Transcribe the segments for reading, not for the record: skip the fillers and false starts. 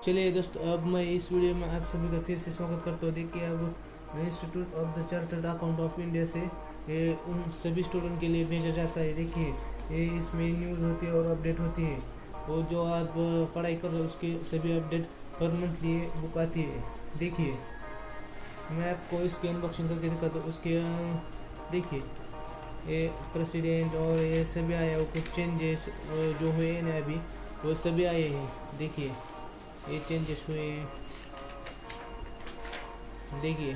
चलिए दोस्तों, अब मैं इस वीडियो में आप सभी का फिर से स्वागत करता हूँ। देखिए, अब institute of the chartered account of India से ये उन सभी स्टूडेंट के लिए भेजा जाता है। देखिए, ये इसमें न्यूज़ होती है और अपडेट होती है। वो जो आप पढ़ाई कर रहे हो उसकी सभी अपडेट हर मंथली बुक आती है। देखिए, मैं आपको इसकी अनबॉक्सिंग करके दिखाता हूँ। उसके देखिए, ये प्रेसिडेंट और ये सभी आया हो, कुछ चेंजेस जो हुए हैं ना अभी, वो सभी आए हैं। देखिए, ये चेंजेस हुए हैं। देखिए,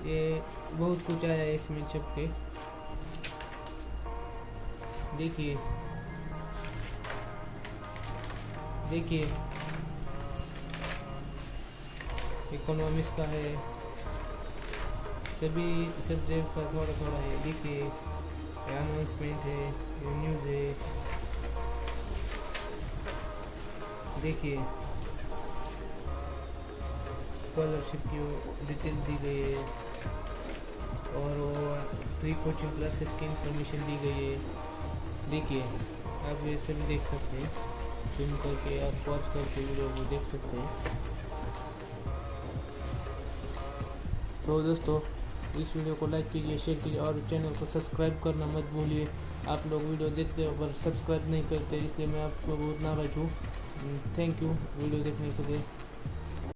ये बहुत कुछ आया है इसमें छप के। देखिए देखिए, इकोनॉमिक्स का है, सभी सब्जेक्ट का थोड़ा थोड़ा है। देखिए, अनाउंसमेंट है, न्यूज़ है। देखिए, स्कॉलरशिप की डिटेल दी गई है और वो फ्री कोचिंग क्लासेस की इंफॉर्मेशन दी गई है। देखिए, आप ये सभी देख सकते हैं, जूम करके आप पॉज करके वीडियो को देख सकते हैं। तो दोस्तों, इस वीडियो को लाइक कीजिए, शेयर कीजिए और चैनल को सब्सक्राइब करना मत भूलिए। आप लोग वीडियो देखते हो पर सब्सक्राइब नहीं करते, इसलिए मैं आप लोग बहुत नाराज़ हूँ। थैंक यू वीडियो देखने के लिए।